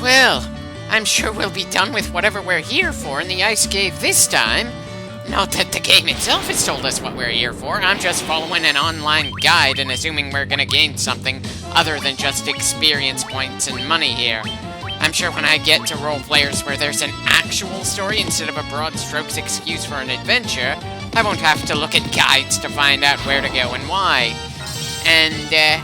Well, I'm sure we'll be done with whatever we're here for in the Ice Cave this time. Not that the game itself has told us what we're here for. I'm just following an online guide and assuming we're gonna gain something other than just experience points and money here. I'm sure when I get to role players where there's an actual story instead of a broad strokes excuse for an adventure, I won't have to look at guides to find out where to go and why. And,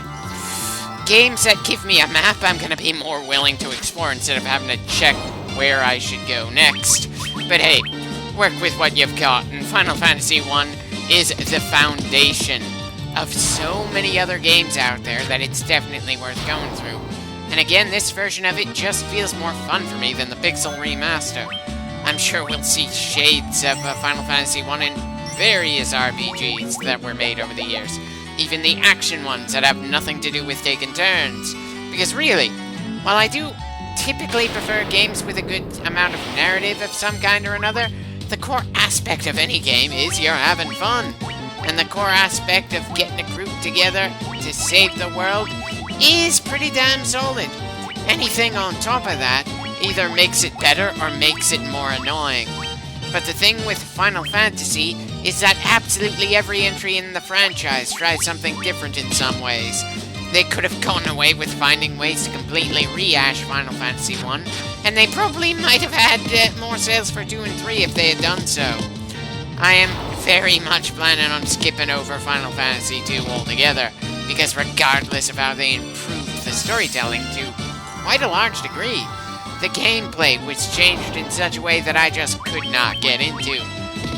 games that give me a map, I'm gonna be more willing to explore instead of having to check where I should go next. But hey, work with what you've got, and Final Fantasy I is the foundation of so many other games out there that it's definitely worth going through. And again, this version of it just feels more fun for me than the Pixel Remaster. I'm sure we'll see shades of Final Fantasy I in various RPGs that were made over the years. Even the action ones that have nothing to do with taking turns. Because really, while I do typically prefer games with a good amount of narrative of some kind or another, the core aspect of any game is you're having fun. And the core aspect of getting a group together to save the world is pretty damn solid. Anything on top of that either makes it better or makes it more annoying. But the thing with Final Fantasy is that absolutely every entry in the franchise tries something different in some ways. They could have gone away with finding ways to completely rehash Final Fantasy I, and they probably might have had more sales for 2 and 3 if they had done so. I am very much planning on skipping over Final Fantasy II altogether, because regardless of how they improved the storytelling to quite a large degree, the gameplay was changed in such a way that I just could not get into.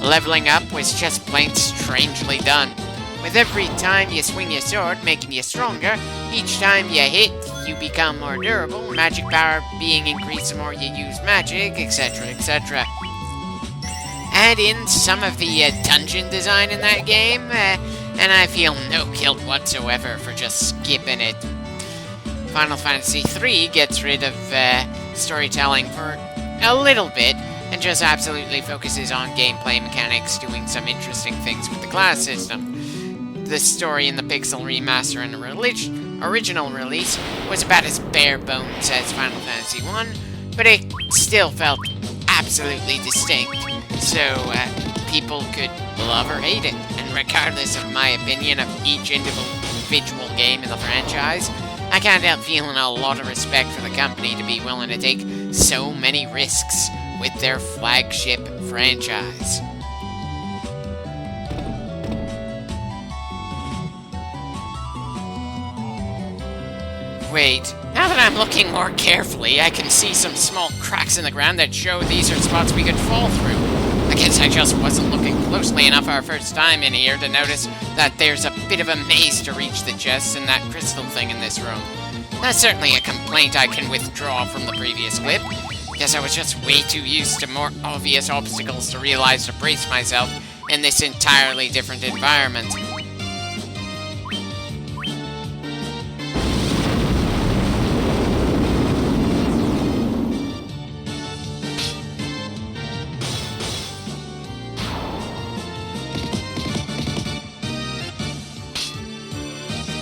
Leveling up was just plain strangely done. With every time you swing your sword, making you stronger, each time you hit, you become more durable, magic power being increased the more you use magic, etc., etc. Add in some of the dungeon design in that game, and I feel no guilt whatsoever for just skipping it. Final Fantasy III gets rid of storytelling for a little bit, and just absolutely focuses on gameplay mechanics, doing some interesting things with the class system. The story in the Pixel Remaster and the original release was about as bare bones as Final Fantasy I, but it still felt absolutely distinct, so people could love or hate it. And regardless of my opinion of each individual game in the franchise, I can't help feeling a lot of respect for the company to be willing to take so many risks with their flagship franchise. Wait, now that I'm looking more carefully, I can see some small cracks in the ground that show these are spots we could fall through. I guess I just wasn't looking closely enough our first time in here to notice that there's a bit of a maze to reach the chests and that crystal thing in this room. That's certainly a complaint I can withdraw from the previous clip. Guess I was just way too used to more obvious obstacles to realize to brace myself in this entirely different environment.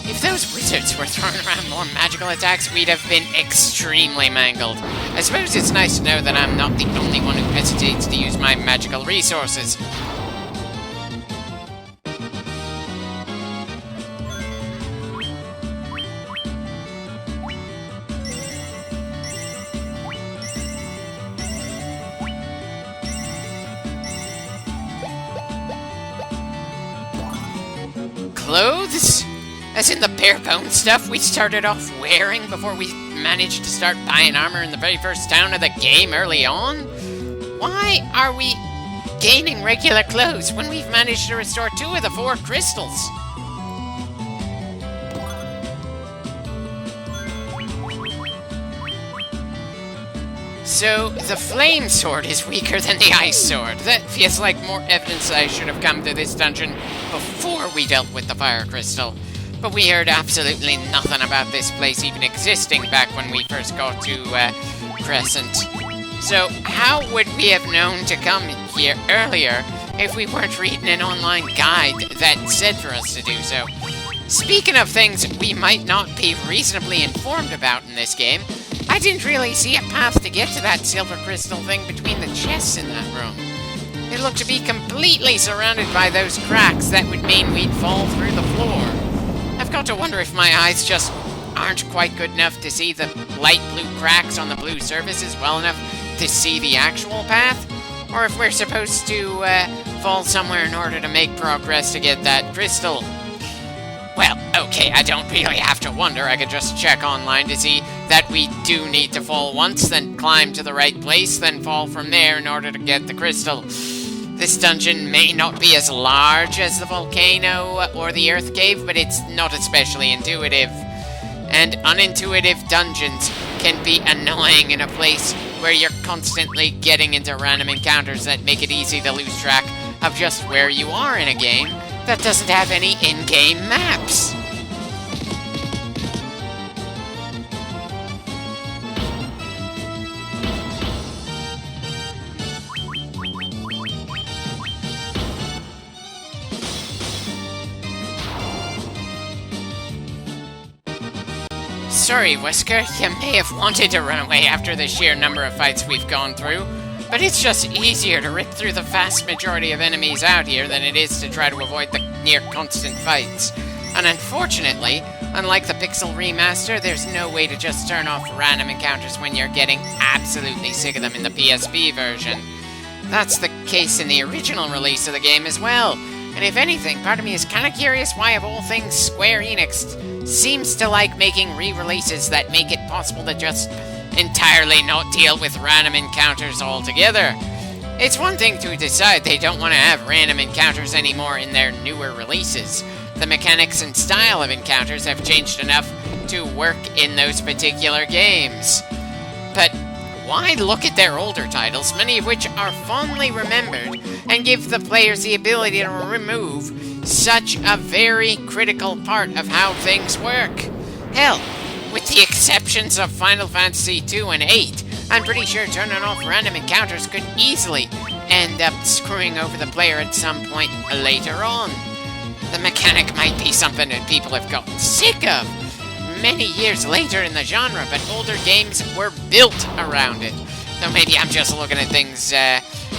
If those wizards were throwing around more magical attacks, we'd have been extremely mangled. I suppose it's nice to know that I'm not the only one who hesitates to use my magical resources. Clothes? As in the bare-bones stuff we started off wearing before we managed to start buying armor in the very first town of the game early on? Why are we gaining regular clothes when we've managed to restore 2 of the 4 crystals? So, the flame sword is weaker than the ice sword. That feels like more evidence that I should have come to this dungeon before we dealt with the fire crystal. But we heard absolutely nothing about this place even existing back when we first got to Crescent. So, how would we have known to come here earlier if we weren't reading an online guide that said for us to do so? Speaking of things we might not be reasonably informed about in this game, I didn't really see a path to get to that silver crystal thing between the chests in that room. It looked to be completely surrounded by those cracks that would mean we'd fall through the floor. I've got to wonder if my eyes just aren't quite good enough to see the light blue cracks on the blue surfaces well enough to see the actual path, or if we're supposed to fall somewhere in order to make progress to get that crystal. Well, okay, I don't really have to wonder. I could just check online to see that we do need to fall once, then climb to the right place, then fall from there in order to get the crystal. This dungeon may not be as large as the volcano or the earth cave, but it's not especially intuitive. And unintuitive dungeons can be annoying in a place where you're constantly getting into random encounters that make it easy to lose track of just where you are in a game that doesn't have any in-game maps. Sorry, Whisker, you may have wanted to run away after the sheer number of fights we've gone through, but it's just easier to rip through the vast majority of enemies out here than it is to try to avoid the near-constant fights. And unfortunately, unlike the Pixel Remaster, there's no way to just turn off random encounters when you're getting absolutely sick of them in the PSP version. That's the case in the original release of the game as well, and if anything, part of me is kinda curious why of all things Square Enix seems to like making re-releases that make it possible to just entirely not deal with random encounters altogether. It's one thing to decide they don't want to have random encounters anymore in their newer releases. The mechanics and style of encounters have changed enough to work in those particular games. But why look at their older titles, many of which are fondly remembered, and give the players the ability to remove such a very critical part of how things work? Hell, with the exceptions of Final Fantasy II and 8, I'm pretty sure turning off random encounters could easily end up screwing over the player at some point later on. The mechanic might be something that people have gotten sick of many years later in the genre, but older games were built around it. So maybe I'm just looking at things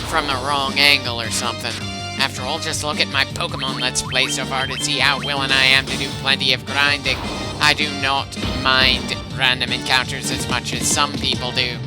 from the wrong angle or something. After all, just look at my Pokemon Let's Play so far to see how willing I am to do plenty of grinding. I do not mind random encounters as much as some people do.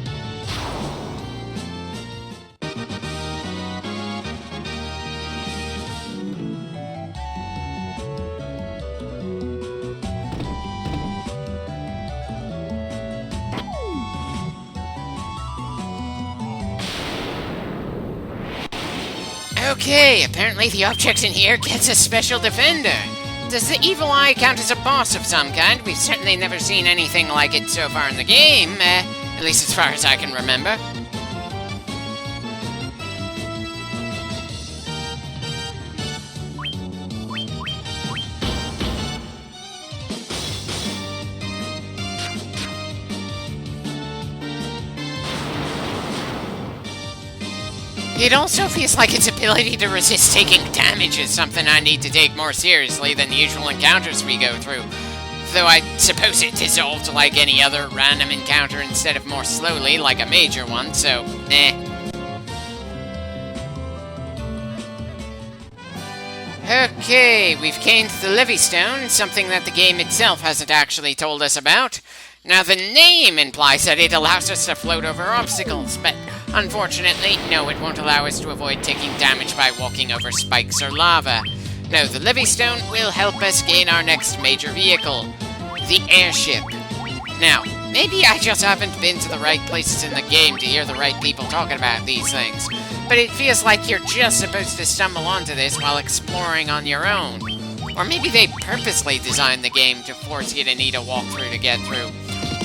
Okay, apparently the object in here gets a special defender. Does the Evil Eye count as a boss of some kind? We've certainly never seen anything like it so far in the game, at least as far as I can remember. It also feels like its ability to resist taking damage is something I need to take more seriously than the usual encounters we go through. Though I suppose it dissolved like any other random encounter instead of more slowly like a major one, so eh. Okay, we've gained the Levystone, something that the game itself hasn't actually told us about. Now the name implies that it allows us to float over obstacles, but unfortunately, no, it won't allow us to avoid taking damage by walking over spikes or lava. No, the Levystone will help us gain our next major vehicle, the airship. Now, maybe I just haven't been to the right places in the game to hear the right people talking about these things, but it feels like you're just supposed to stumble onto this while exploring on your own. Or maybe they purposely designed the game to force you to need a walkthrough to get through.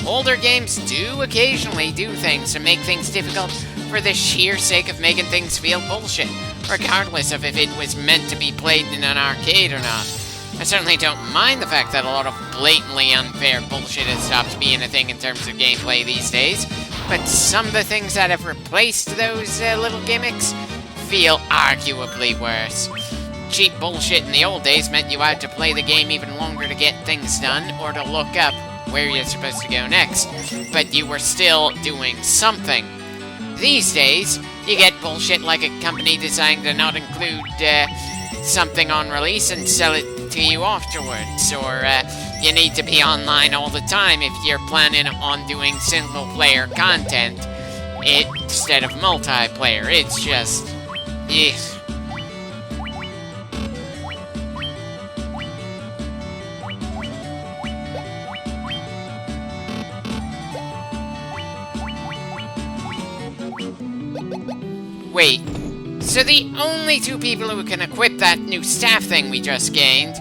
Older games do occasionally do things to make things difficult for the sheer sake of making things feel bullshit, regardless of if it was meant to be played in an arcade or not. I certainly don't mind the fact that a lot of blatantly unfair bullshit has stopped being a thing in terms of gameplay these days, but some of the things that have replaced those little gimmicks feel arguably worse. Cheap bullshit in the old days meant you had to play the game even longer to get things done, or to look up where you're supposed to go next, but you were still doing something. These days, you get bullshit like a company deciding to not include something on release and sell it to you afterwards, or you need to be online all the time if you're planning on doing single-player content instead of multiplayer. It's just... ugh. Wait, so the only two people who can equip that new staff thing we just gained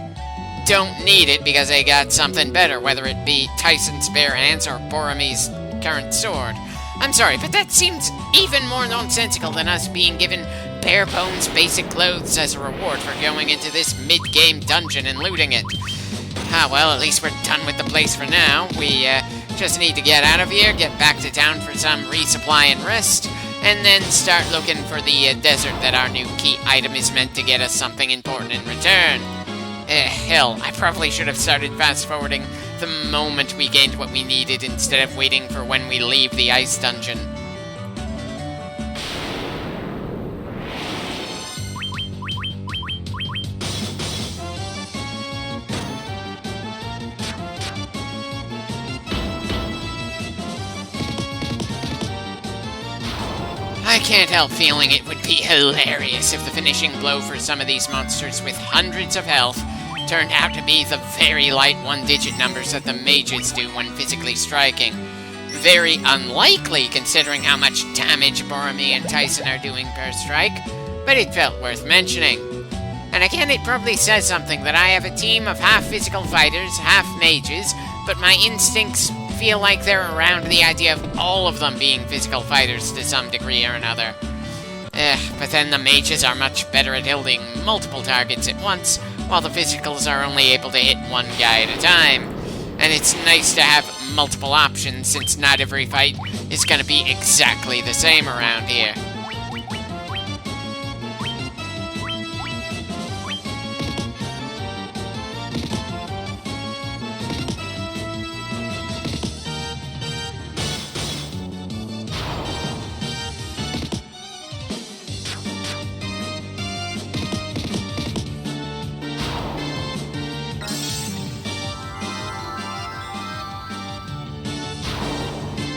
don't need it because they got something better, whether it be Tyson's bare hands or Boromir's current sword. I'm sorry, but that seems even more nonsensical than us being given bare-bones basic clothes as a reward for going into this mid-game dungeon and looting it. Ah, well, at least we're done with the place for now. We just need to get out of here, get back to town for some resupply and rest, and then start looking for the desert that our new key item is meant to get us something important in return. Hell, I probably should have started fast-forwarding the moment we gained what we needed instead of waiting for when we leave the ice dungeon. I can't help feeling it would be hilarious if the finishing blow for some of these monsters with hundreds of health turned out to be the very light one-digit numbers that the mages do when physically striking. Very unlikely considering how much damage Boromir and Tyson are doing per strike, but it felt worth mentioning. And again, it probably says something that I have a team of half physical fighters, half mages, but my instincts feel like they're around the idea of all of them being physical fighters to some degree or another. But then the mages are much better at hitting multiple targets at once, while the physicals are only able to hit one guy at a time. And it's nice to have multiple options, since not every fight is going to be exactly the same around here.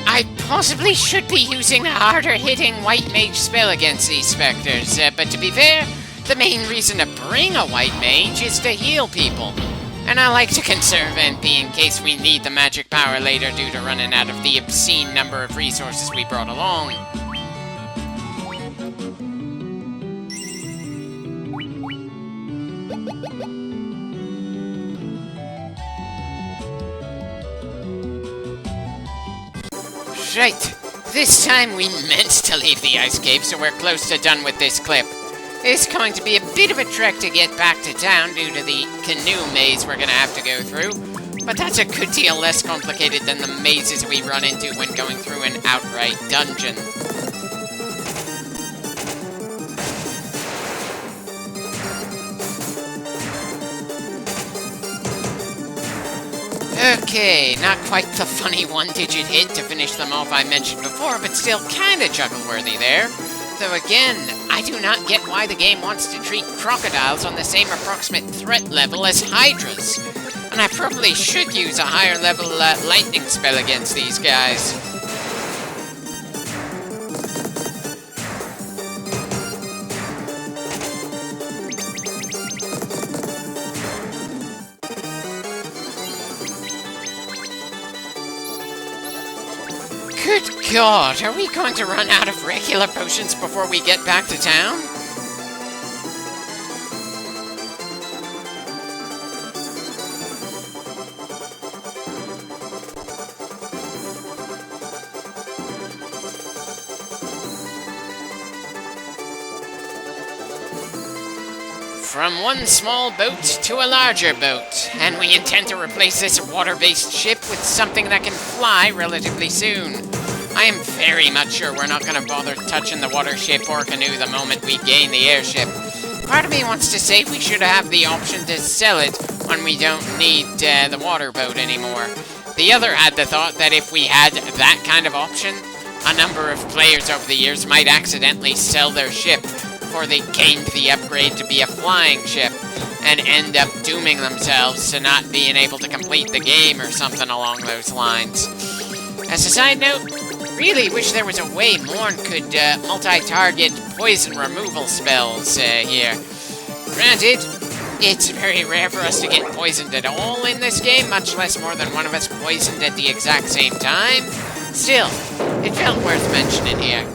I possibly should be using a harder-hitting white mage spell against these specters, but to be fair, the main reason to bring a white mage is to heal people. And I like to conserve MP in case we need the magic power later due to running out of the obscene number of resources we brought along. Right, this time we meant to leave the ice cave, so we're close to done with this clip. It's going to be a bit of a trek to get back to town due to the canoe maze we're gonna have to go through, but that's a good deal less complicated than the mazes we run into when going through an outright dungeon. Okay, not quite the funny one-digit hit to finish them off I mentioned before, but still kinda chuckle-worthy there. Though again, I do not get why the game wants to treat crocodiles on the same approximate threat level as hydras. And I probably should use a higher level lightning spell against these guys. Good God, are we going to run out of regular potions before we get back to town? From one small boat to a larger boat, and we intend to replace this water-based ship with something that can fly relatively soon. I am very much sure we're not going to bother touching the water ship or canoe the moment we gain the airship. Part of me wants to say we should have the option to sell it when we don't need the water boat anymore. The other had the thought that if we had that kind of option, a number of players over the years might accidentally sell their ship before they gained the upgrade to be a flying ship and end up dooming themselves to not being able to complete the game or something along those lines. As a side note, really wish there was a way Morn could multi-target poison removal spells here. Granted, it's very rare for us to get poisoned at all in this game, much less more than one of us poisoned at the exact same time. Still, it felt worth mentioning here.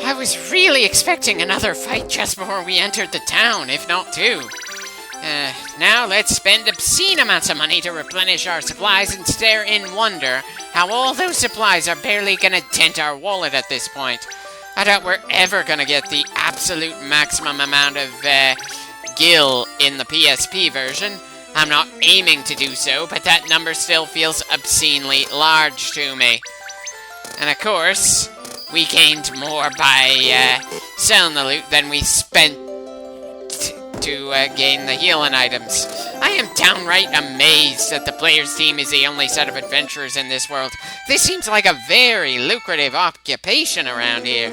I was really expecting another fight just before we entered the town, if not two. Now let's spend obscene amounts of money to replenish our supplies and stare in wonder how all those supplies are barely gonna dent our wallet at this point. I doubt we're ever gonna get the absolute maximum amount of, gil in the PSP version. I'm not aiming to do so, but that number still feels obscenely large to me. And of course, we gained more by, selling the loot than we spent to gain the healing items. I am downright amazed that the player's team is the only set of adventurers in this world. This seems like a very lucrative occupation around here.